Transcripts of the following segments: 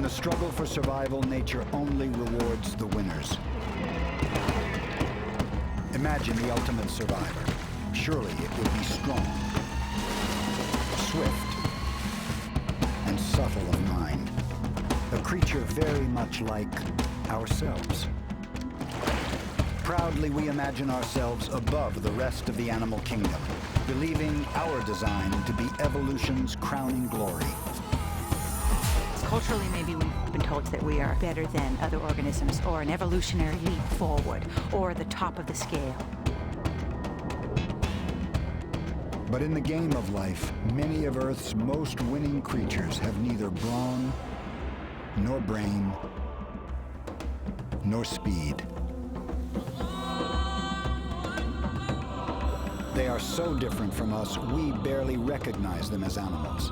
the struggle for survival, nature only rewards the winners. Imagine the ultimate survivor. Surely it would be strong, swift, and subtle of mind. A creature very much like ourselves. Proudly we imagine ourselves above the rest of the animal kingdom, believing our design to be evolution's crowning glory. Culturally, maybe we've been told that we are better than other organisms, or an evolutionary leap forward, or the top of the scale. But in the game of life, many of Earth's most winning creatures have neither brawn, nor brain, nor speed. They are so different from us, we barely recognize them as animals.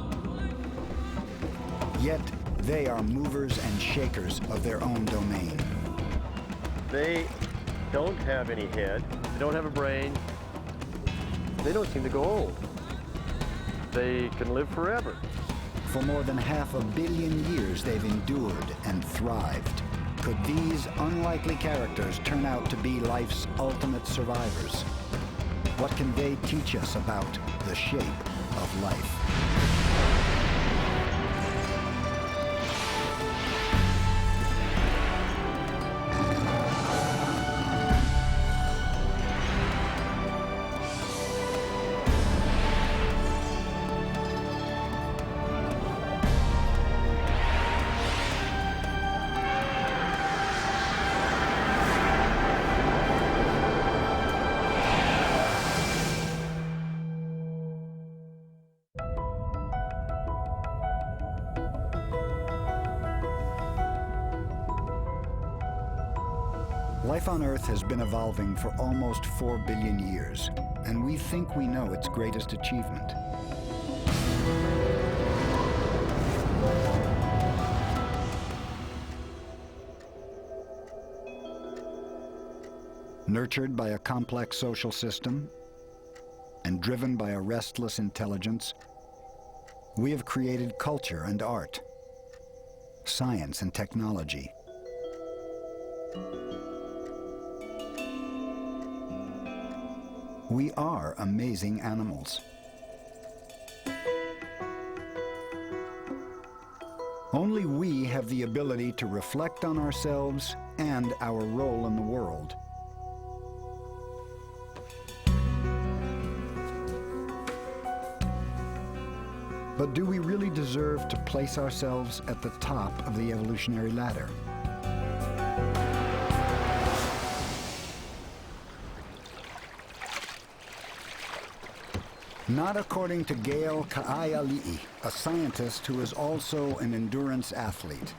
Yet, they are movers and shakers of their own domain. They don't have any head, they don't have a brain, they don't seem to go old. They can live forever. For more than 500 million years, they've endured and thrived. Could these unlikely characters turn out to be life's ultimate survivors? What can they teach us about the shape of life? Life on Earth has been evolving for almost 4 billion years, and we think we know its greatest achievement. Nurtured by a complex social system and driven by a restless intelligence, we have created culture and art, science and technology. We are amazing animals. Only we have the ability to reflect on ourselves and our role in the world. But do we really deserve to place ourselves at the top of the evolutionary ladder? Not according to Gail Ka'aiali'i, a scientist who is also an endurance athlete.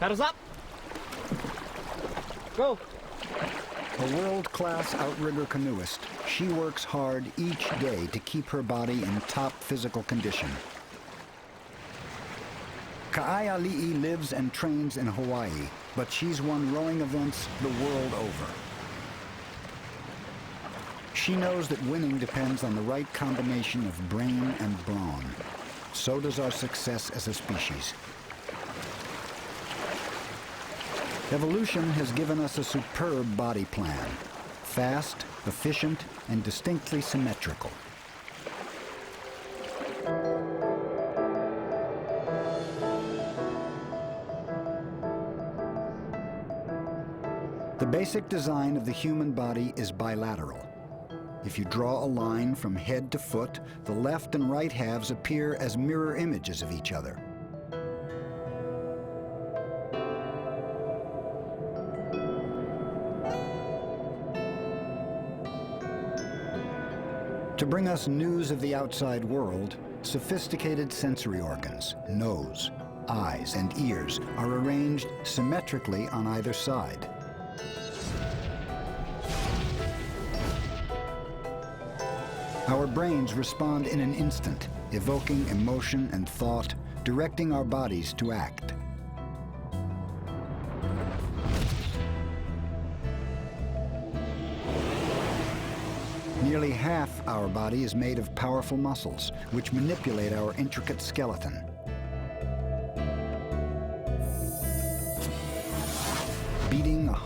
Paddles up! Go! A world-class outrigger canoeist, she works hard each day to keep her body in top physical condition. Ka'aiali'i lives and trains in Hawaii, but she's won rowing events the world over. She knows that winning depends on the right combination of brain and brawn. So does our success as a species. Evolution has given us a superb body plan. Fast, efficient, and distinctly symmetrical. The basic design of the human body is bilateral. If you draw a line from head to foot, the left and right halves appear as mirror images of each other. To bring us news of the outside world, sophisticated sensory organs, nose, eyes, and ears are arranged symmetrically on either side. Our brains respond in an instant, evoking emotion and thought, directing our bodies to act. Nearly half our body is made of powerful muscles, which manipulate our intricate skeleton.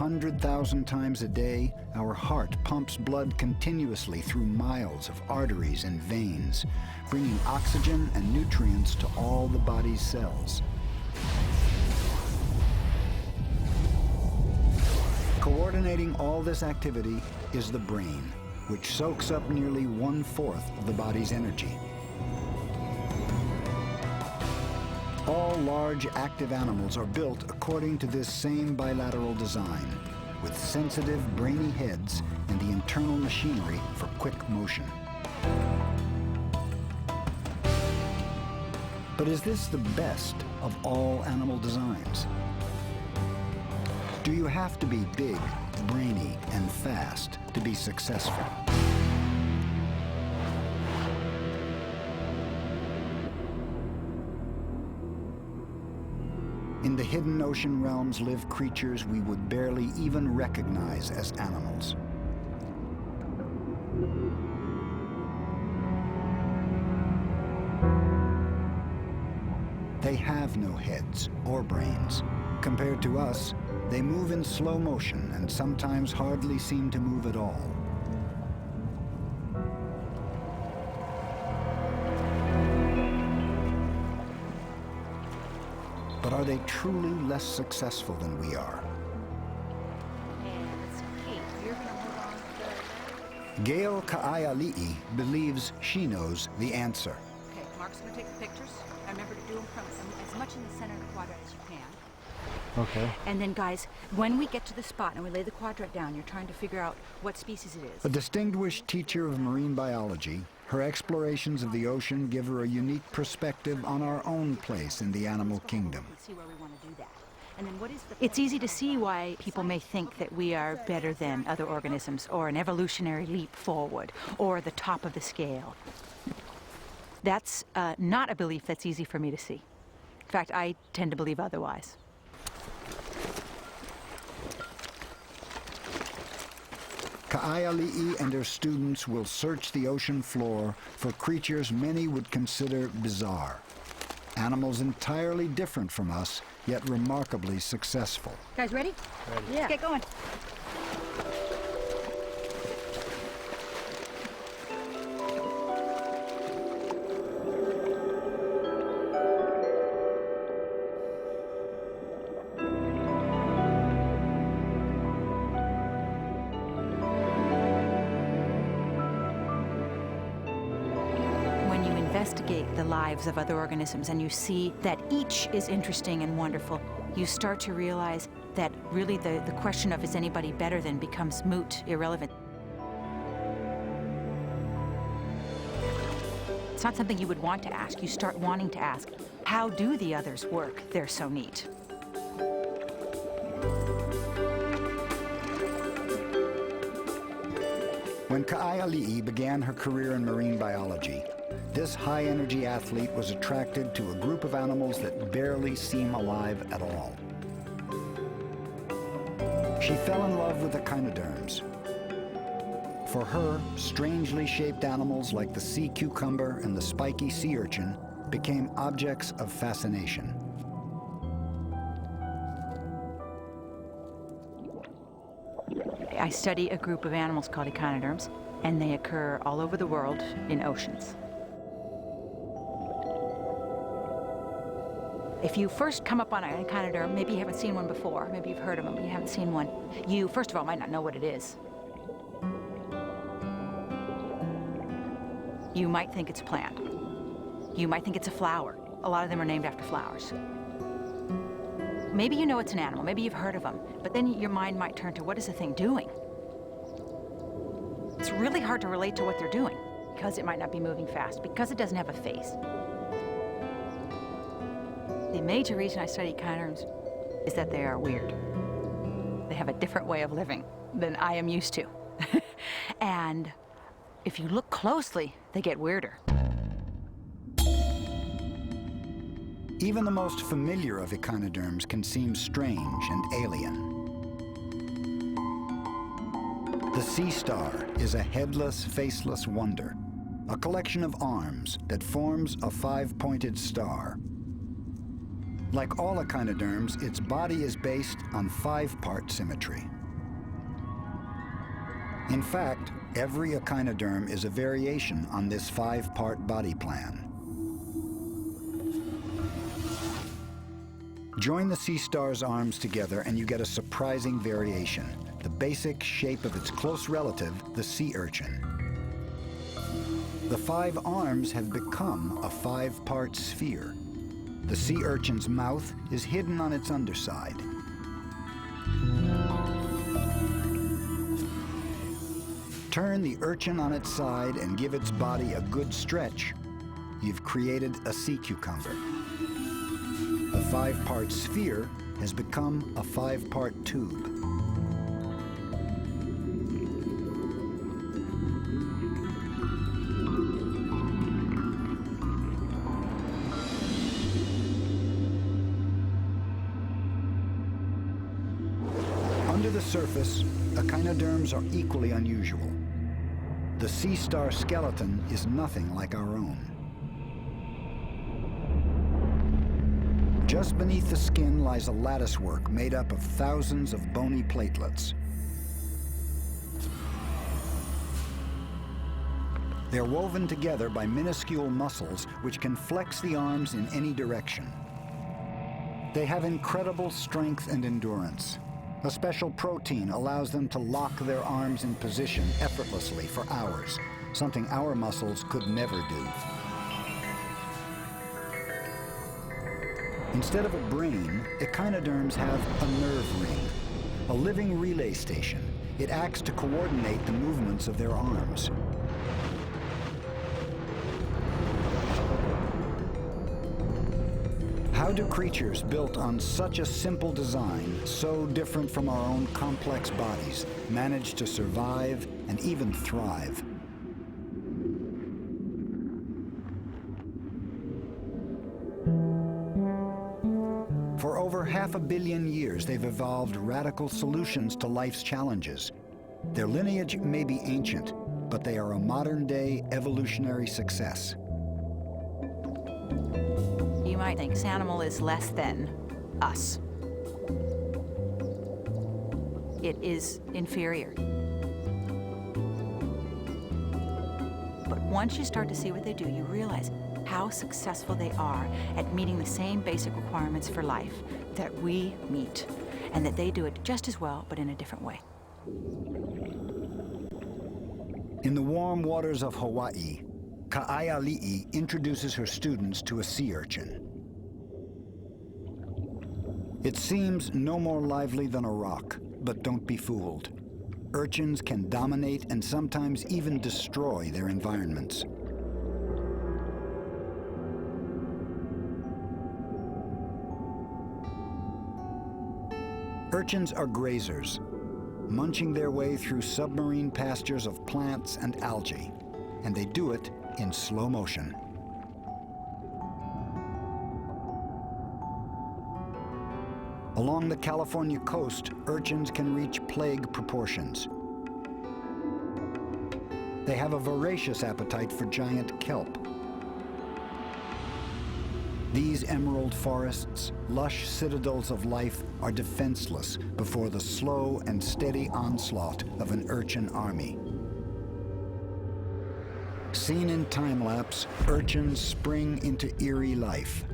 100,000 times a day, our heart pumps blood continuously through miles of arteries and veins, bringing oxygen and nutrients to all the body's cells. Coordinating all this activity is the brain, which soaks up nearly 1/4 of the body's energy. All large active animals are built according to this same bilateral design, with sensitive, brainy heads and the internal machinery for quick motion. But is this the best of all animal designs? Do you have to be big, brainy, and fast to be successful? In the hidden ocean realms live creatures we would barely even recognize as animals. They have no heads or brains. Compared to us, they move in slow motion and sometimes hardly seem to move at all. But are they truly less successful than we are? And Kate, you're going to move on to... Gail Ka'aiali'i believes she knows the answer. Okay, Mark's going to take the pictures. Remember to do them from as much in the center of the quadrant as you can. Okay. And then, guys, when we get to the spot and we lay the quadrant down, you're trying to figure out what species it is. A distinguished teacher of marine biology, her explorations of the ocean give her a unique perspective on our own place in the animal kingdom. See where we want to do that. And then what is the... It's easy to see why people may think that we are better than other organisms, or an evolutionary leap forward, or the top of the scale. That's not a belief that's easy for me to see. In fact, I tend to believe otherwise. Ka'aiali'i and her students will search the ocean floor for creatures many would consider bizarre. Animals entirely different from us, yet remarkably successful. Guys, ready? Ready. Yeah. Let's get going. Investigate the lives of other organisms and you see that each is interesting and wonderful, you start to realize that really the question of is anybody better than becomes moot, irrelevant. It's not something you would want to ask. You start wanting to ask, how do the others work? They're so neat. When Ka'aiali'i began her career in marine biology, this high-energy athlete was attracted to a group of animals that barely seem alive at all. She fell in love with echinoderms. For her, strangely shaped animals like the sea cucumber and the spiky sea urchin became objects of fascination. I study a group of animals called echinoderms, and they occur all over the world in oceans. If you first come up on an echinoderm, maybe you haven't seen one before, maybe you've heard of them, but you haven't seen one, you, first of all, might not know what it is. You might think it's a plant. You might think it's a flower. A lot of them are named after flowers. Maybe you know it's an animal, maybe you've heard of them, but then your mind might turn to what is the thing doing? It's really hard to relate to what they're doing because it might not be moving fast, because it doesn't have a face. The major reason I study echinoderms is that they are weird. They have a different way of living than I am used to. And if you look closely, they get weirder. Even the most familiar of echinoderms can seem strange and alien. The sea star is a headless, faceless wonder, a collection of arms that forms a 5-pointed star. Like all echinoderms, its body is based on 5-part symmetry. In fact, every echinoderm is a variation on this 5-part body plan. Join the sea star's arms together and you get a surprising variation, the basic shape of its close relative, the sea urchin. The 5 arms have become a 5-part sphere. The sea urchin's mouth is hidden on its underside. Turn the urchin on its side and give its body a good stretch. You've created a sea cucumber. The 5-part sphere has become a 5-part tube. Under the surface, echinoderms are equally unusual. The sea star skeleton is nothing like our own. Just beneath the skin lies a latticework made up of thousands of bony platelets. They're woven together by minuscule muscles which can flex the arms in any direction. They have incredible strength and endurance. A special protein allows them to lock their arms in position effortlessly for hours, something our muscles could never do. Instead of a brain, echinoderms have a nerve ring, a living relay station. It acts to coordinate the movements of their arms. How do creatures built on such a simple design, so different from our own complex bodies, manage to survive and even thrive? For over 500 million years, they've evolved radical solutions to life's challenges. Their lineage may be ancient, but they are a modern-day evolutionary success. You might think this animal is less than us. It is inferior. But once you start to see what they do, you realize how successful they are at meeting the same basic requirements for life that we meet, and that they do it just as well, but in a different way. In the warm waters of Hawaii, Ka'aiali'i introduces her students to a sea urchin. It seems no more lively than a rock, but don't be fooled. Urchins can dominate and sometimes even destroy their environments. Urchins are grazers, munching their way through submarine pastures of plants and algae, and they do it in slow motion. Along the California coast, urchins can reach plague proportions. They have a voracious appetite for giant kelp. These emerald forests, lush citadels of life, are defenseless before the slow and steady onslaught of an urchin army. Seen in time-lapse, urchins spring into eerie life,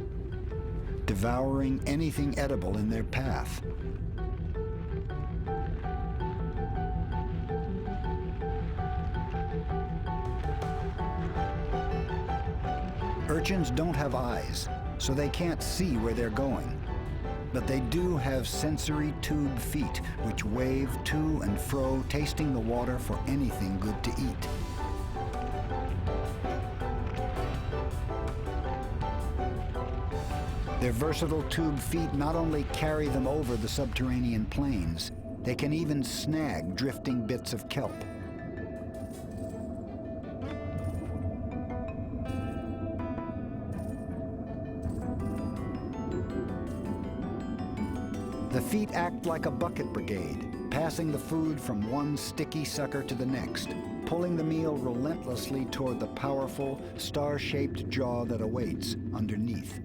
devouring anything edible in their path. Urchins don't have eyes, so they can't see where they're going. But they do have sensory tube feet, which wave to and fro, tasting the water for anything good to eat. Their versatile tube feet not only carry them over the subterranean plains, they can even snag drifting bits of kelp. The feet act like a bucket brigade, passing the food from one sticky sucker to the next, pulling the meal relentlessly toward the powerful, star-shaped jaw that awaits underneath.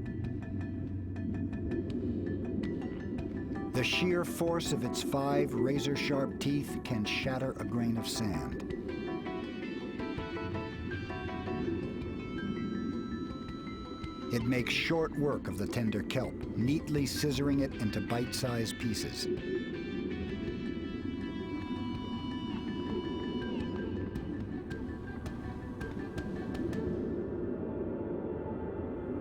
The sheer force of its 5 razor-sharp teeth can shatter a grain of sand. It makes short work of the tender kelp, neatly scissoring it into bite-sized pieces.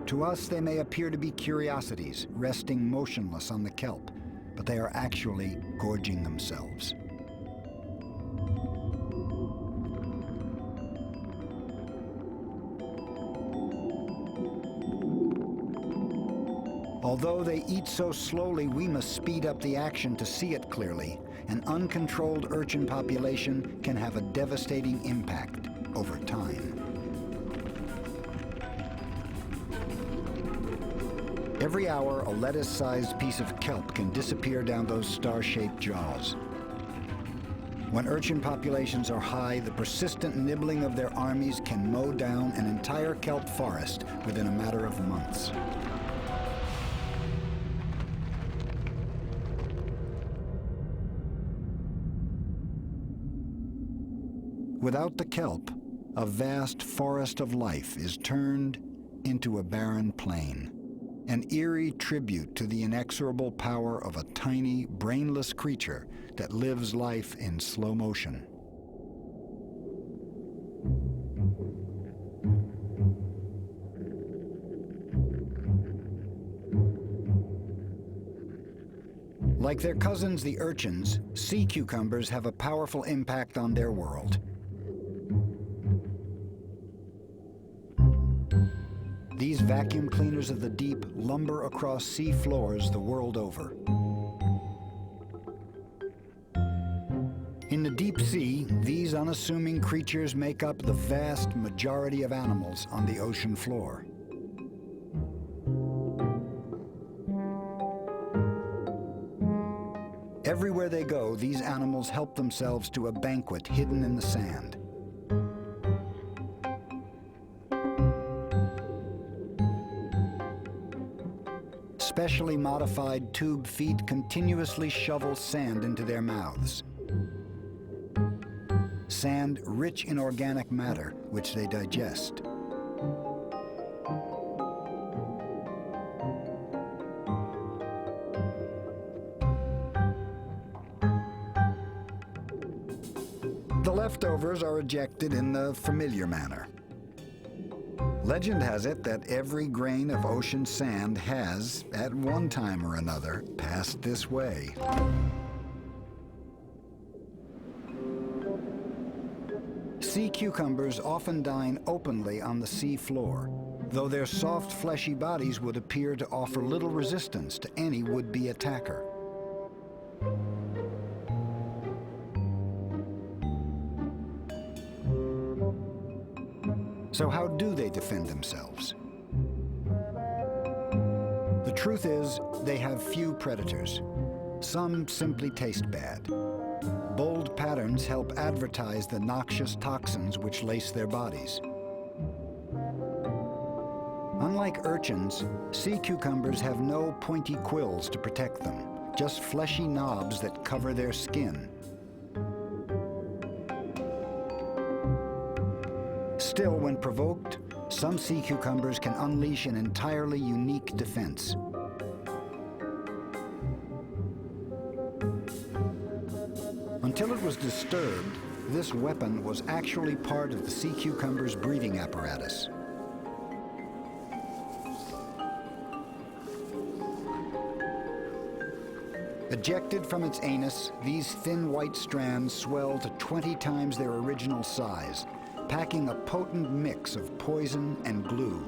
To us, they may appear to be curiosities, resting motionless on the kelp, but they are actually gorging themselves. Although they eat so slowly, we must speed up the action to see it clearly. An uncontrolled urchin population can have a devastating impact over time. Every hour, a lettuce-sized piece of kelp can disappear down those star-shaped jaws. When urchin populations are high, the persistent nibbling of their armies can mow down an entire kelp forest within a matter of months. Without the kelp, a vast forest of life is turned into a barren plain. An eerie tribute to the inexorable power of a tiny, brainless creature that lives life in slow motion. Like their cousins, the urchins, sea cucumbers have a powerful impact on their world. These vacuum cleaners of the deep lumber across sea floors the world over. In the deep sea, these unassuming creatures make up the vast majority of animals on the ocean floor. Everywhere they go, these animals help themselves to a banquet hidden in the sand. Specially modified tube feet continuously shovel sand into their mouths. Sand rich in organic matter, which they digest. The leftovers are ejected in the familiar manner. Legend has it that every grain of ocean sand has, at one time or another, passed this way. Sea cucumbers often dine openly on the sea floor, though their soft, fleshy bodies would appear to offer little resistance to any would-be attacker. So how do they defend themselves? The truth is, they have few predators. Some simply taste bad. Bold patterns help advertise the noxious toxins which lace their bodies. Unlike urchins, sea cucumbers have no pointy quills to protect them, just fleshy knobs that cover their skin. Still, when provoked, some sea cucumbers can unleash an entirely unique defense. Until it was disturbed, this weapon was actually part of the sea cucumber's breathing apparatus. Ejected from its anus, these thin white strands swell to 20 times their original size, packing a potent mix of poison and glue.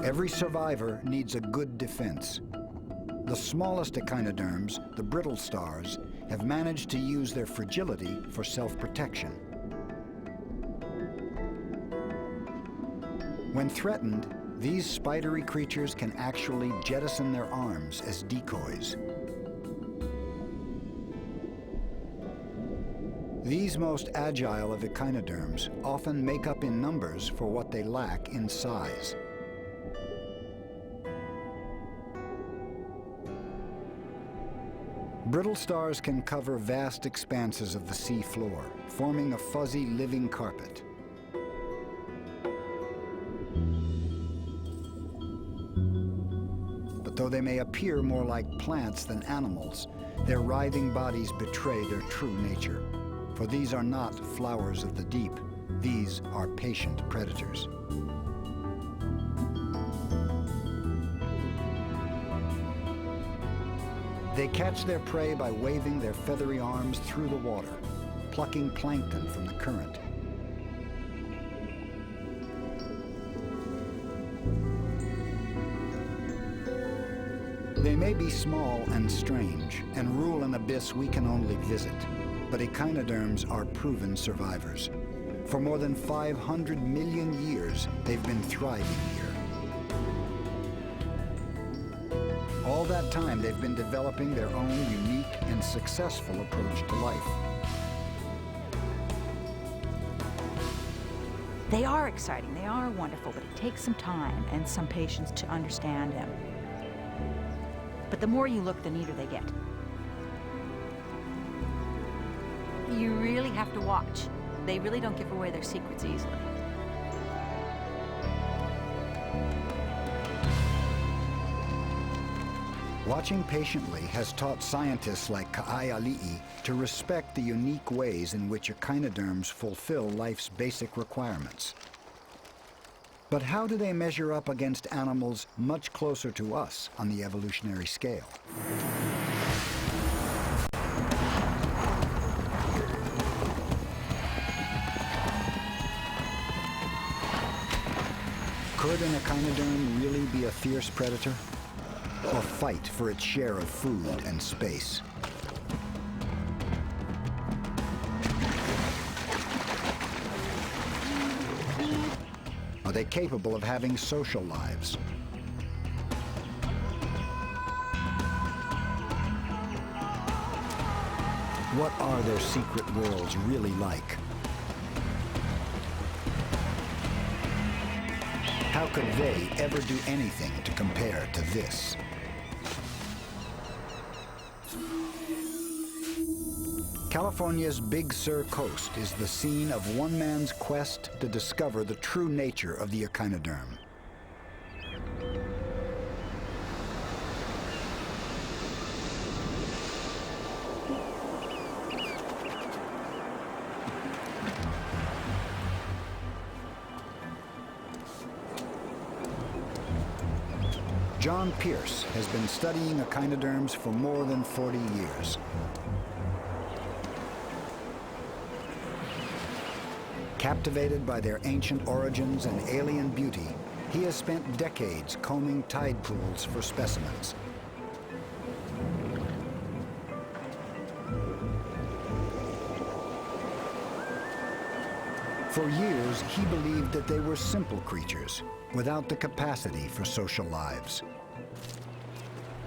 Every survivor needs a good defense. The smallest echinoderms, the brittle stars, have managed to use their fragility for self-protection. When threatened, these spidery creatures can actually jettison their arms as decoys. These most agile of echinoderms often make up in numbers for what they lack in size. Brittle stars can cover vast expanses of the sea floor, forming a fuzzy living carpet. But though they may appear more like plants than animals, their writhing bodies betray their true nature. For these are not flowers of the deep. These are patient predators. They catch their prey by waving their feathery arms through the water, plucking plankton from the current. They may be small and strange and rule an abyss we can only visit, but echinoderms are proven survivors. For more than 500 million years, they've been thriving here. All that time, they've been developing their own unique and successful approach to life. They are exciting, they are wonderful, but it takes some time and some patience to understand them. But the more you look, the neater they get. You really have to watch. They really don't give away their secrets easily. Watching patiently has taught scientists like Ka'ai to respect the unique ways in which echinoderms fulfill life's basic requirements. But how do they measure up against animals much closer to us on the evolutionary scale? Could an echinoderm really be a fierce predator? Or fight for its share of food and space? Are they capable of having social lives? What are their secret worlds really like? How could they ever do anything to compare to this? California's Big Sur coast is the scene of one man's quest to discover the true nature of the echinoderm. John Pierce has been studying echinoderms for more than 40 years. Captivated by their ancient origins and alien beauty, he has spent decades combing tide pools for specimens. For years, he believed that they were simple creatures, without the capacity for social lives.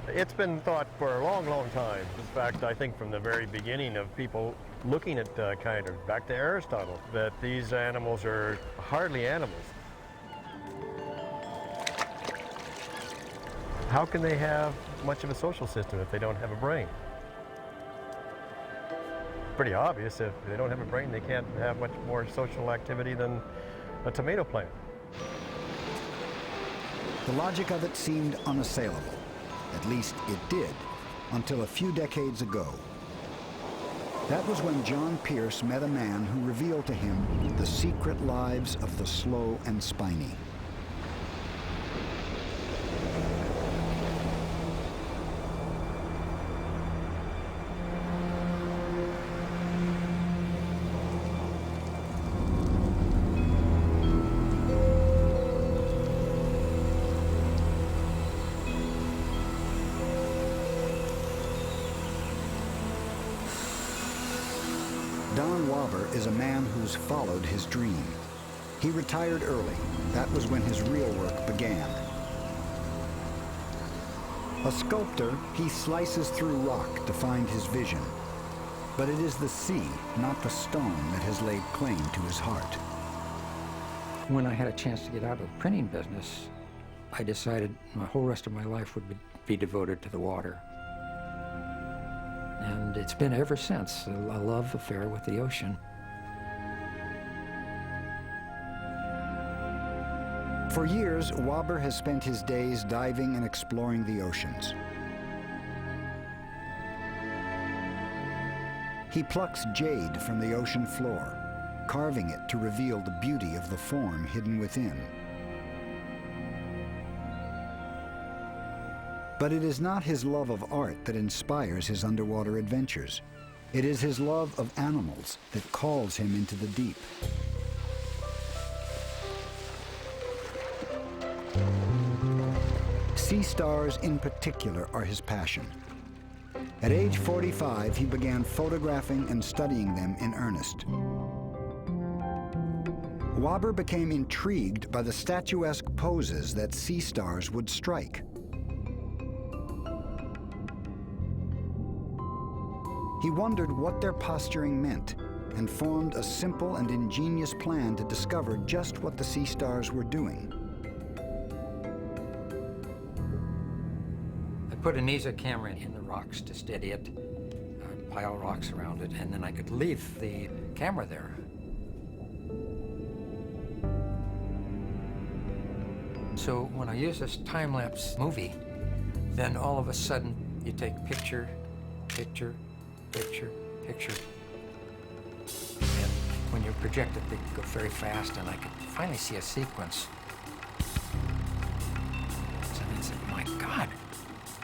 It's been thought for a long, long time. In fact, I think from the very beginning of people looking at echinoderms, back to Aristotle, that these animals are hardly animals. How can they have much of a social system if they don't have a brain? Pretty obvious. If they don't have a brain, they can't have much more social activity than a tomato plant. The logic of it seemed unassailable. At least it did, until a few decades ago. That was when John Pierce met a man who revealed to him the secret lives of the slow and spiny. Don Wobber is a man who's followed his dream. He retired early. That was when his real work began. A sculptor, he slices through rock to find his vision. But it is the sea, not the stone, that has laid claim to his heart. When I had a chance to get out of the printing business, I decided my whole rest of my life would be devoted to the water. And it's been ever since a love affair with the ocean. For years, Wobber has spent his days diving and exploring the oceans. He plucks jade from the ocean floor, carving it to reveal the beauty of the form hidden within. But it is not his love of art that inspires his underwater adventures. It is his love of animals that calls him into the deep. Sea stars in particular are his passion. At age 45, he began photographing and studying them in earnest. Wobber became intrigued by the statuesque poses that sea stars would strike. He wondered what their posturing meant and formed a simple and ingenious plan to discover just what the sea stars were doing. I put a NISA camera in the rocks to steady it, pile rocks around it, and then I could leave the camera there. So when I use this time-lapse movie, then all of a sudden you take picture, picture, picture, picture. And when you project it, they go very fast, and I could finally see a sequence. So I said, my God,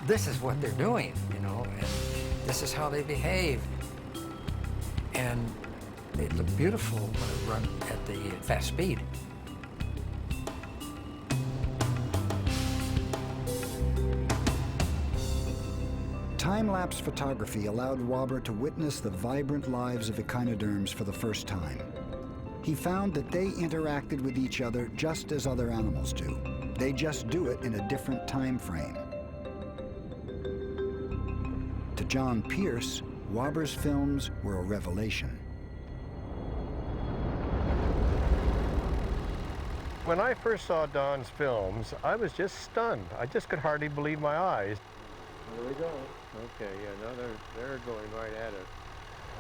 this is what they're doing, you know, and this is how they behave. And they look beautiful when I run at the fast speed. Time-lapse photography allowed Wobber to witness the vibrant lives of echinoderms for the first time. He found that they interacted with each other just as other animals do. They just do it in a different time frame. To John Pierce, Wobber's films were a revelation. When I first saw Don's films, I was just stunned. I just could hardly believe my eyes. There we go. Okay, yeah, now they're going right at it.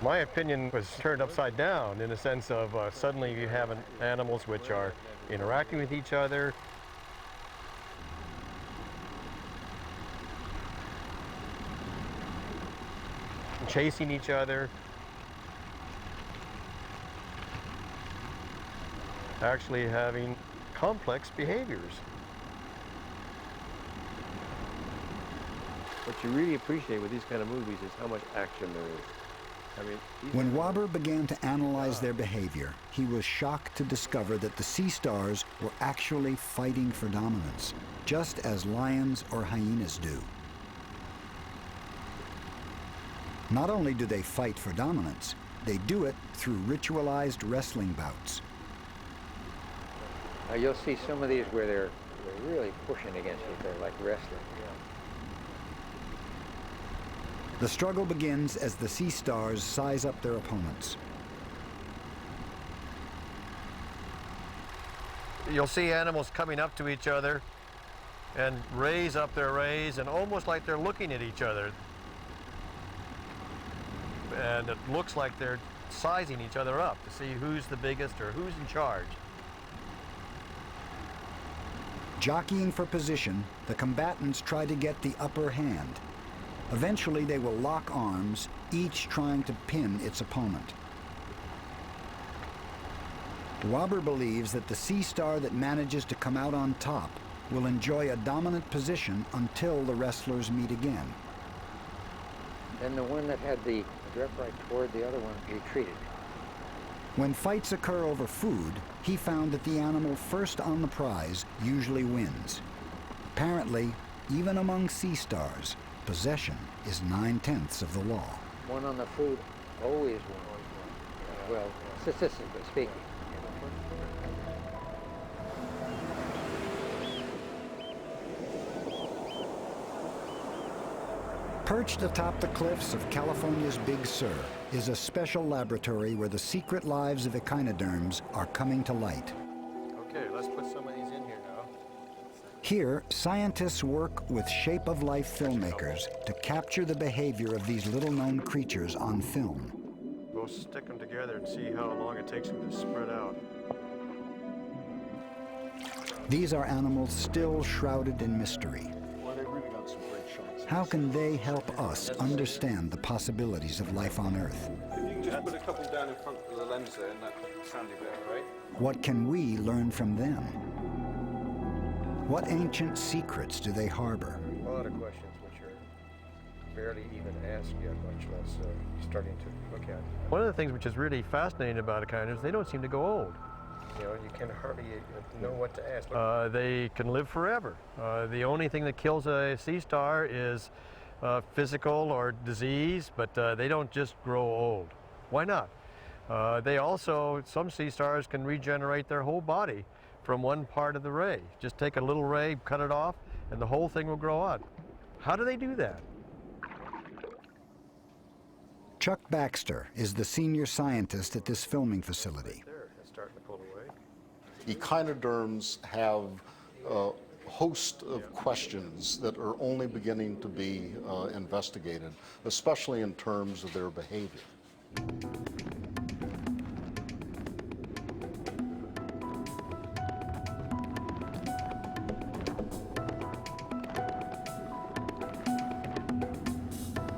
My opinion was turned upside down in the sense of suddenly you have animals which are interacting with each other. Chasing each other. Actually having complex behaviors. What you really appreciate with these kind of movies is how much action there is. I mean, When Wobber began to analyze their behavior, he was shocked to discover that the sea stars were actually fighting for dominance, just as lions or hyenas do. Not only do they fight for dominance, they do it through ritualized wrestling bouts. You'll see some of these where they're really pushing against each other, like wrestling. The struggle begins as the sea stars size up their opponents. You'll see animals coming up to each other and raise up their rays, and almost like they're looking at each other. And it looks like they're sizing each other up to see who's the biggest or who's in charge. Jockeying for position, the combatants try to get the upper hand. Eventually, they will lock arms, each trying to pin its opponent. Wobber believes that the sea star that manages to come out on top will enjoy a dominant position until the wrestlers meet again. Then the one that had the drift right toward the other one retreated. When fights occur over food, he found that the animal first on the prize usually wins. Apparently, even among sea stars, possession is 9/10 of the law. One on the food always won. Well, statistically speaking. Perched atop the cliffs of California's Big Sur is a special laboratory where the secret lives of echinoderms are coming to light. Okay, let's put some of these in here now. Here, scientists work with shape-of-life filmmakers to capture the behavior of these little-known creatures on film. We'll stick them together and see how long it takes them to spread out. These are animals still shrouded in mystery. Well, they really got some great shots. How can they help us understand the possibilities of life on Earth? If you can just put a couple down in front of the lens there, and that sounded better, right? What can we learn from them? What ancient secrets do they harbor? A lot of questions which are barely even asked yet, much less starting to look at. One of the things which is really fascinating about echinoderms, they don't seem to go old. You know, you can hardly know what to ask. They can live forever. The only thing that kills a sea star is physical or disease, but they don't just grow old. Why not? They also, some sea stars can regenerate their whole body from one part of the ray. Just take a little ray, cut it off, and the whole thing will grow on. How do they do that? Chuck Baxter is the senior scientist at this filming facility. There, it's starting to pull away. Echinoderms have a host of questions that are only beginning to be investigated, especially in terms of their behavior.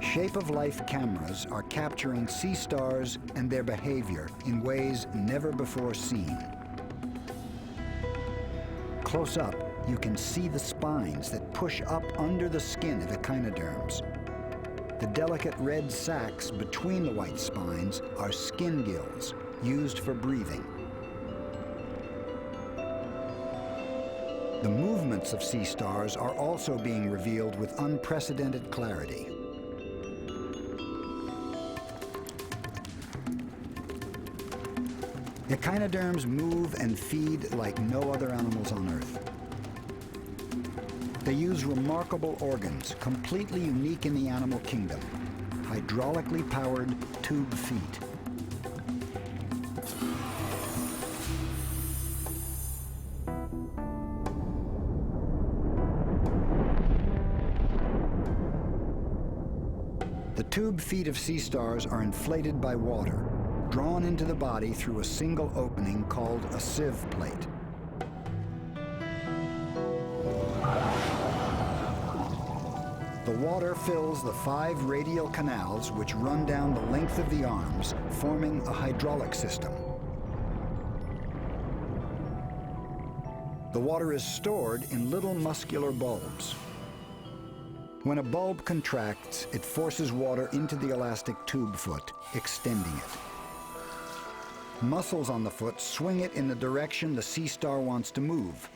Shape-of-life cameras are capturing sea stars and their behavior in ways never before seen. Close up, you can see the spines that push up under the skin of echinoderms. The delicate red sacs between the white spines are skin gills used for breathing. The movements of sea stars are also being revealed with unprecedented clarity. Echinoderms move and feed like no other animals on Earth. They use remarkable organs, completely unique in the animal kingdom, hydraulically powered tube feet. The tube feet of sea stars are inflated by water, drawn into the body through a single opening called a sieve plate. The water fills the 5 radial canals which run down the length of the arms, forming a hydraulic system. The water is stored in little muscular bulbs. When a bulb contracts, it forces water into the elastic tube foot, extending it. Muscles on the foot swing it in the direction the sea star wants to move.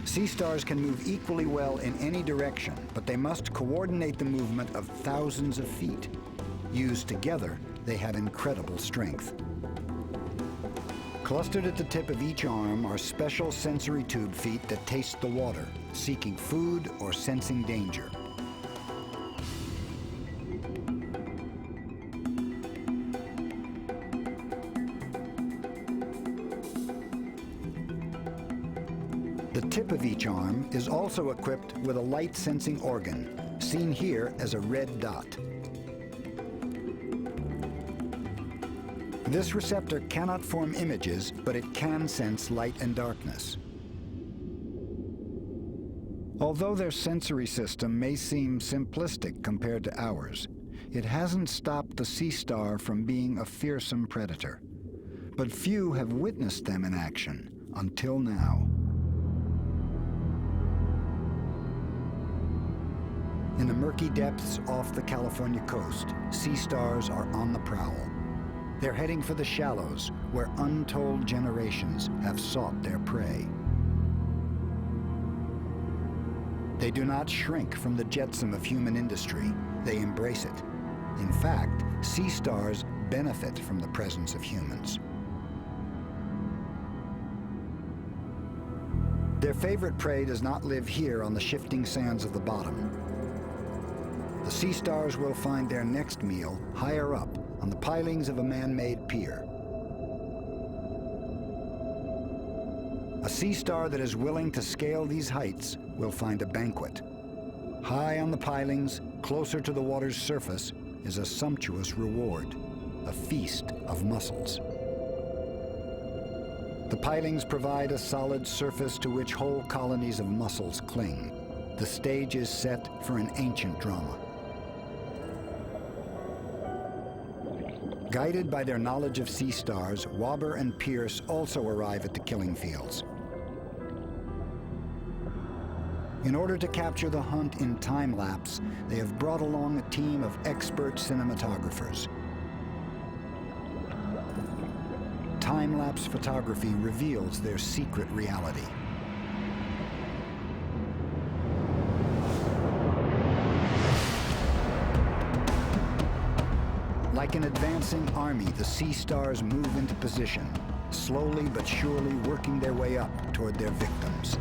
Sea stars can move equally well in any direction, but they must coordinate the movement of thousands of feet. Used together, they have incredible strength. Clustered at the tip of each arm are special sensory tube feet that taste the water, seeking food or sensing danger. The tip of each arm is also equipped with a light-sensing organ, seen here as a red dot. This receptor cannot form images, but it can sense light and darkness. Although their sensory system may seem simplistic compared to ours, it hasn't stopped the sea star from being a fearsome predator. But few have witnessed them in action until now. In the murky depths off the California coast, sea stars are on the prowl. They're heading for the shallows, where untold generations have sought their prey. They do not shrink from the jetsam of human industry. They embrace it. In fact, sea stars benefit from the presence of humans. Their favorite prey does not live here on the shifting sands of the bottom. The sea stars will find their next meal higher up on the pilings of a man-made pier. A sea star that is willing to scale these heights will find a banquet. High on the pilings, closer to the water's surface, is a sumptuous reward, a feast of mussels. The pilings provide a solid surface to which whole colonies of mussels cling. The stage is set for an ancient drama. Guided by their knowledge of sea stars, Wobber and Pierce also arrive at the killing fields. In order to capture the hunt in time-lapse, they have brought along a team of expert cinematographers. Time-lapse photography reveals their secret reality. Like an advancing army, the sea stars move into position, slowly but surely working their way up toward their victims.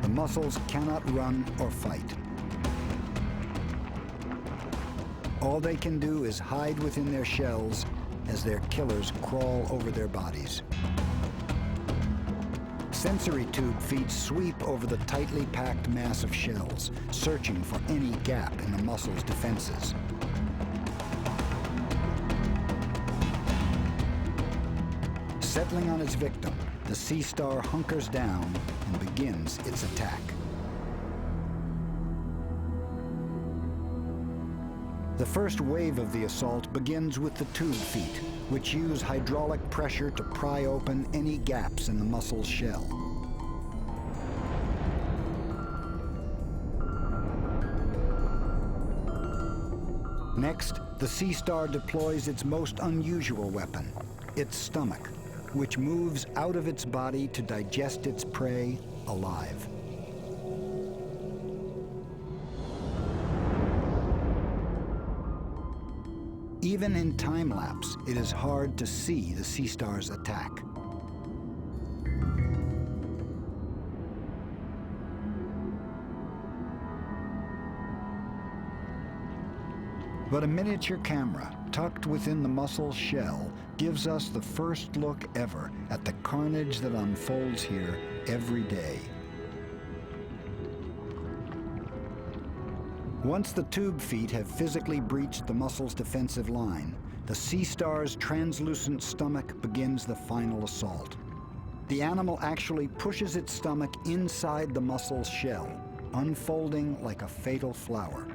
The mussels cannot run or fight. All they can do is hide within their shells as their killers crawl over their bodies. Sensory tube feet sweep over the tightly packed mass of shells, searching for any gap in the mussel's defenses. Settling on its victim, the sea star hunkers down and begins its attack. The first wave of the assault begins with the tube feet, which use hydraulic pressure to pry open any gaps in the mussel's shell. Next, the sea star deploys its most unusual weapon, its stomach, which moves out of its body to digest its prey alive. Even in time-lapse, it is hard to see the sea star's attack. But a miniature camera, tucked within the mussel's shell, gives us the first look ever at the carnage that unfolds here every day. Once the tube feet have physically breached the mussel's defensive line, the sea star's translucent stomach begins the final assault. The animal actually pushes its stomach inside the mussel's shell, unfolding like a fatal flower.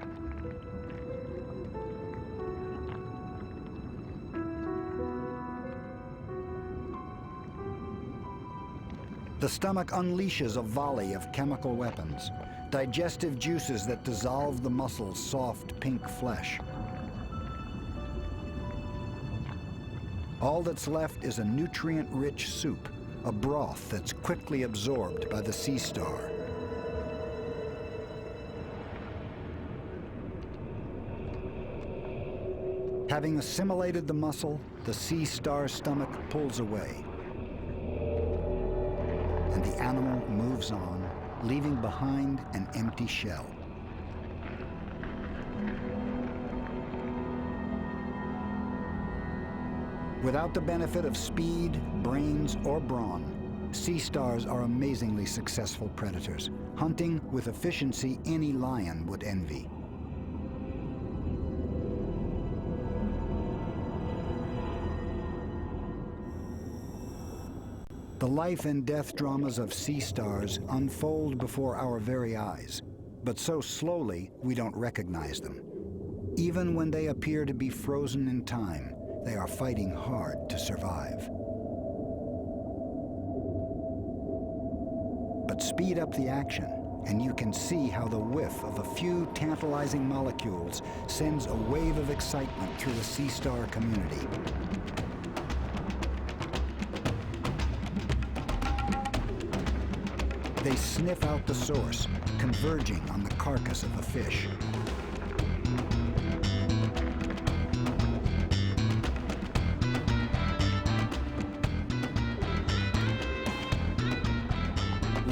The stomach unleashes a volley of chemical weapons, digestive juices that dissolve the mussel's soft pink flesh. All that's left is a nutrient-rich soup, a broth that's quickly absorbed by the sea star. Having assimilated the mussel, the sea star's stomach pulls away, and the animal moves on, leaving behind an empty shell. Without the benefit of speed, brains, or brawn, sea stars are amazingly successful predators, hunting with efficiency any lion would envy. The life and death dramas of sea stars unfold before our very eyes, but so slowly we don't recognize them. Even when they appear to be frozen in time, they are fighting hard to survive. But speed up the action, and you can see how the whiff of a few tantalizing molecules sends a wave of excitement through the sea star community. They sniff out the source, converging on the carcass of a fish.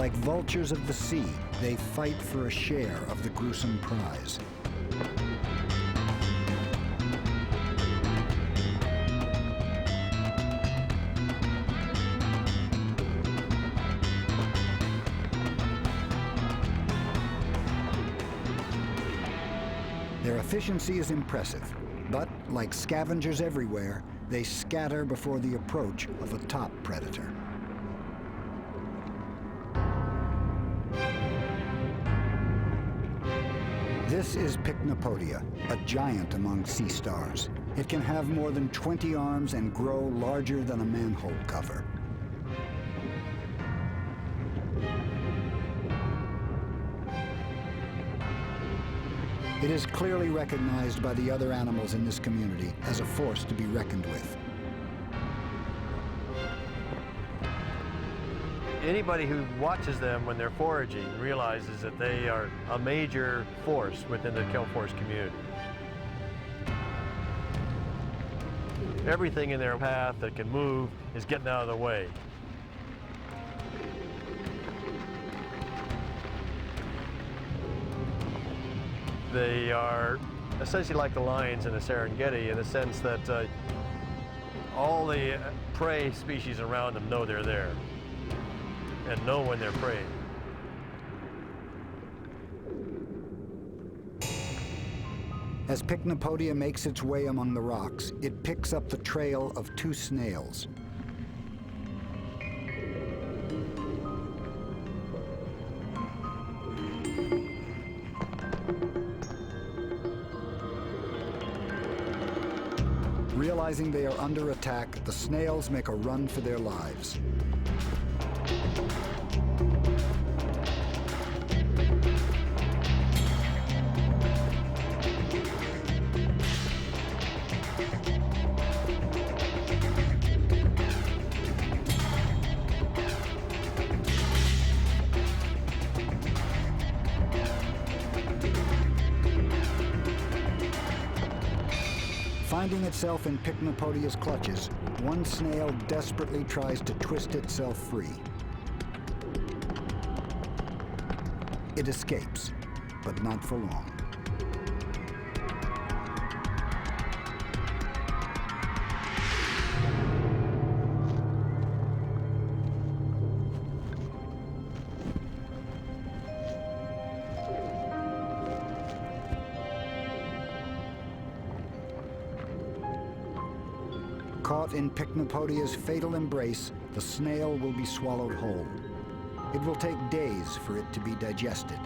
Like vultures of the sea, they fight for a share of the gruesome prize. Their efficiency is impressive, but like scavengers everywhere, they scatter before the approach of a top predator. This is Pycnopodia, a giant among sea stars. It can have more than 20 arms and grow larger than a manhole cover. It is clearly recognized by the other animals in this community as a force to be reckoned with. Anybody who watches them when they're foraging realizes that they are a major force within the kelp forest community. Everything in their path that can move is getting out of the way. They are essentially like the lions in the Serengeti in the sense that all the prey species around them know they're there and know when they're preying. As Pycnopodia makes its way among the rocks, it picks up the trail of two snails. Realizing they are under attack, the snails make a run for their lives. Finding itself in Pycnopodia's clutches, one snail desperately tries to twist itself free. It escapes, but not for long. Caught in Pycnopodia's fatal embrace, the snail will be swallowed whole. It will take days for it to be digested.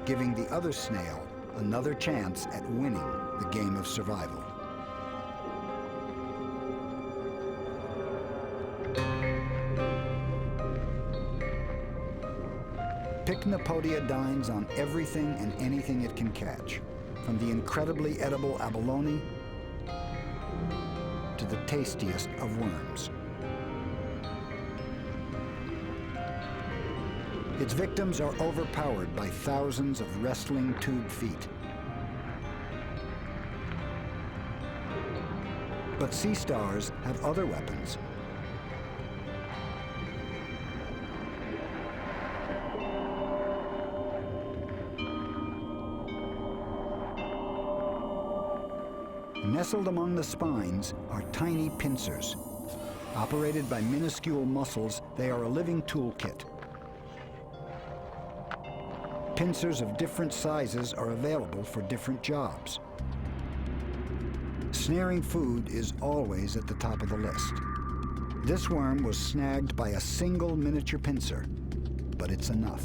Giving the other snail another chance at winning the game of survival. Pycnopodia dines on everything and anything it can catch, from the incredibly edible abalone to the tastiest of worms. Its victims are overpowered by thousands of wrestling tube feet. But sea stars have other weapons. Nestled among the spines are tiny pincers. Operated by minuscule muscles, they are a living toolkit. Pincers of different sizes are available for different jobs. Snaring food is always at the top of the list. This worm was snagged by a single miniature pincer, but it's enough.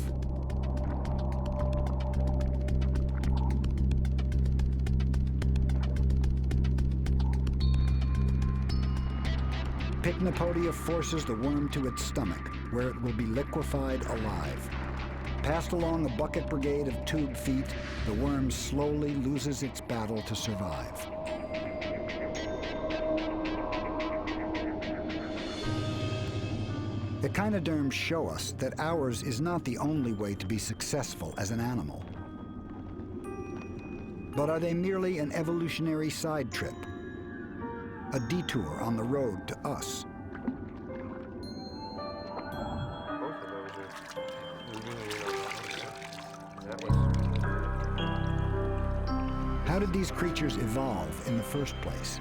Pycnopodia forces the worm to its stomach, where it will be liquefied alive. Passed along a bucket brigade of tube feet, the worm slowly loses its battle to survive. Echinoderms show us that ours is not the only way to be successful as an animal. But are they merely an evolutionary side trip? A detour on the road to us? How did these creatures evolve in the first place?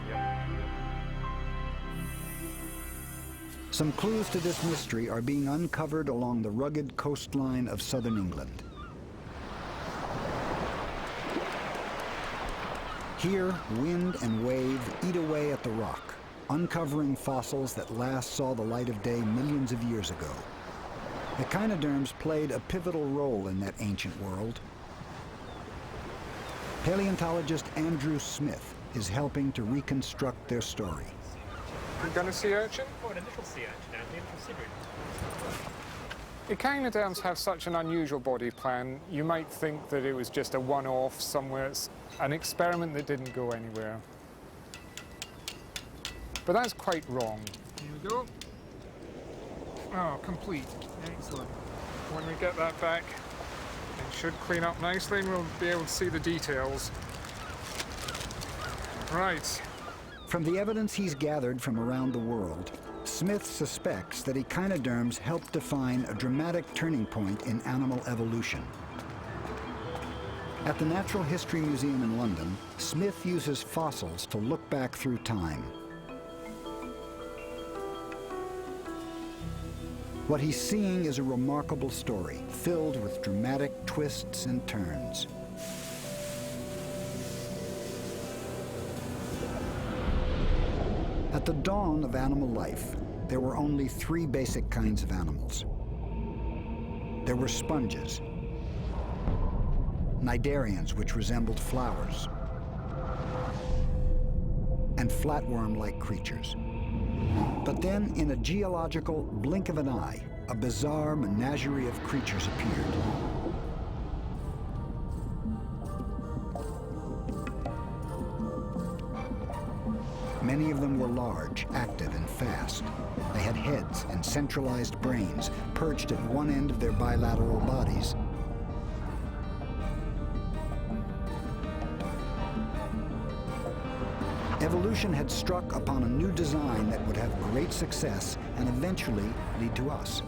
Some clues to this mystery are being uncovered along the rugged coastline of southern England. Here, wind and wave eat away at the rock, uncovering fossils that last saw the light of day millions of years ago. Echinoderms played a pivotal role in that ancient world. Paleontologist Andrew Smith is helping to reconstruct their story. You're going to sea urchin? Oh, and a little sea urchin out here considering. Echinoderms have such an unusual body plan, you might think that it was just a one-off somewhere, it's an experiment that didn't go anywhere. But that's quite wrong. Here we go. Oh, complete. Excellent. When we get that back, it should clean up nicely and we'll be able to see the details. Right. From the evidence he's gathered from around the world, Smith suspects that echinoderms helped define a dramatic turning point in animal evolution. At the Natural History Museum in London, Smith uses fossils to look back through time. What he's seeing is a remarkable story, filled with dramatic twists and turns. At the dawn of animal life, there were only three basic kinds of animals. There were sponges, cnidarians, which resembled flowers, and flatworm-like creatures. But then, in a geological blink of an eye, a bizarre menagerie of creatures appeared. Many of them were large, active, and fast. They had heads and centralized brains perched at one end of their bilateral bodies. Evolution had struck upon a new design that would have great success and eventually lead to us.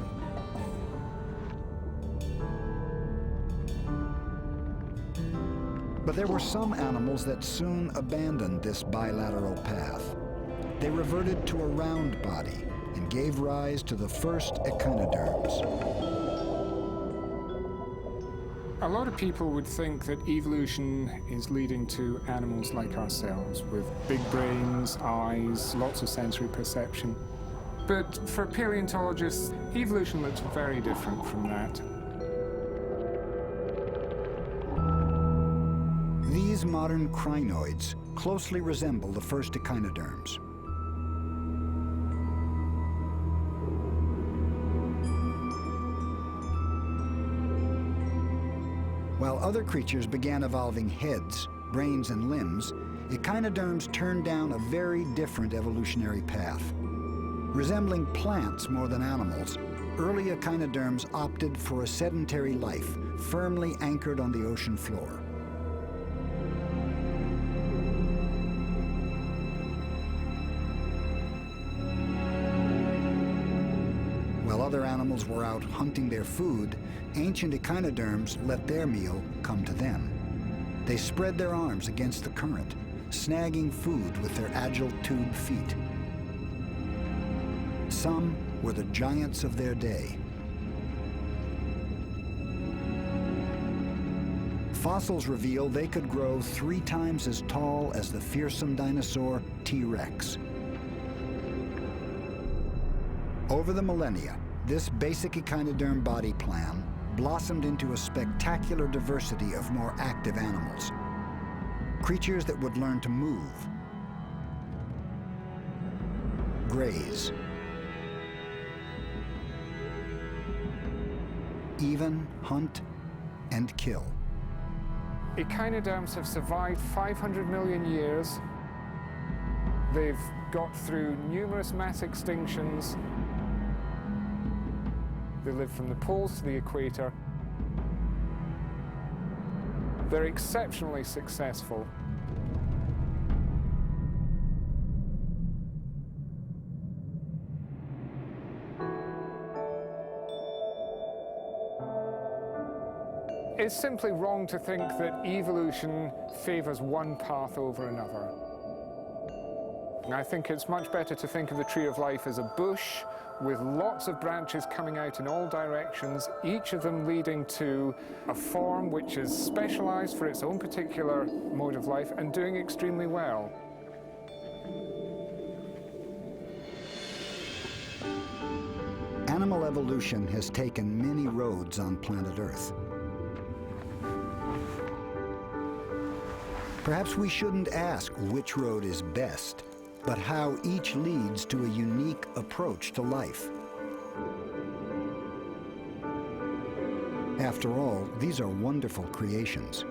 But there were some animals that soon abandoned this bilateral path. They reverted to a round body and gave rise to the first echinoderms. A lot of people would think that evolution is leading to animals like ourselves, with big brains, eyes, lots of sensory perception. But for paleontologists, evolution looks very different from that. These modern crinoids closely resemble the first echinoderms. While other creatures began evolving heads, brains, and limbs, echinoderms turned down a very different evolutionary path. Resembling plants more than animals, early echinoderms opted for a sedentary life, firmly anchored on the ocean floor. While other animals were out hunting their food, ancient echinoderms let their meal come to them. They spread their arms against the current, snagging food with their agile tube feet. Some were the giants of their day. Fossils reveal they could grow 3 times as tall as the fearsome dinosaur T. rex. Over the millennia, this basic echinoderm body plan blossomed into a spectacular diversity of more active animals. Creatures that would learn to move, graze, even hunt and kill. Echinoderms have survived 500 million years. They've got through numerous mass extinctions. They live from the poles to the equator. They're exceptionally successful. It's simply wrong to think that evolution favors one path over another. I think it's much better to think of the tree of life as a bush with lots of branches coming out in all directions, each of them leading to a form which is specialized for its own particular mode of life and doing extremely well. Animal evolution has taken many roads on planet Earth. Perhaps we shouldn't ask which road is best, but how each leads to a unique approach to life. After all, these are wonderful creations.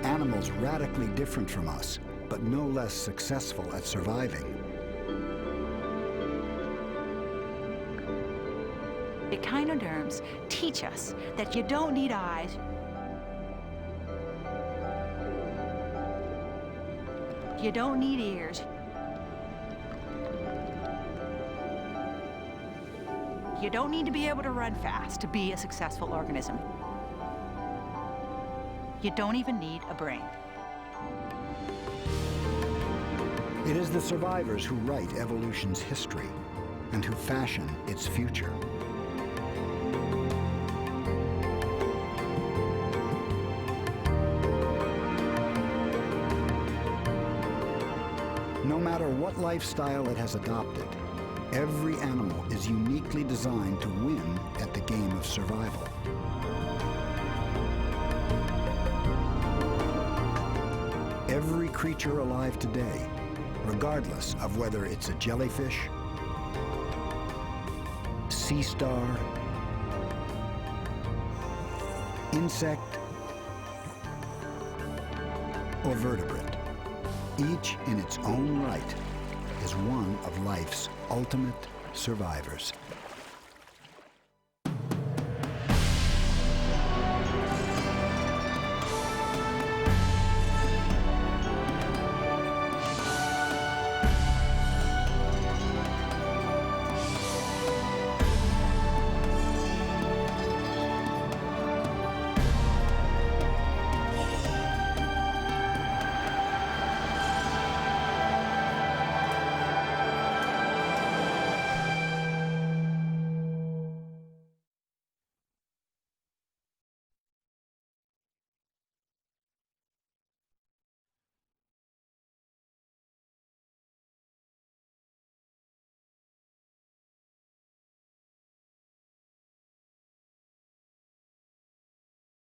Animals radically different from us, but no less successful at surviving. Echinoderms teach us that you don't need eyes. You don't need ears. You don't need to be able to run fast to be a successful organism. You don't even need a brain. It is the survivors who write evolution's history and who fashion its future. No matter what lifestyle it has adopted, every animal is uniquely designed to win at the game of survival. Every creature alive today, regardless of whether it's a jellyfish, sea star, insect, or vertebrate, each in its own right is one of life's ultimate survivors.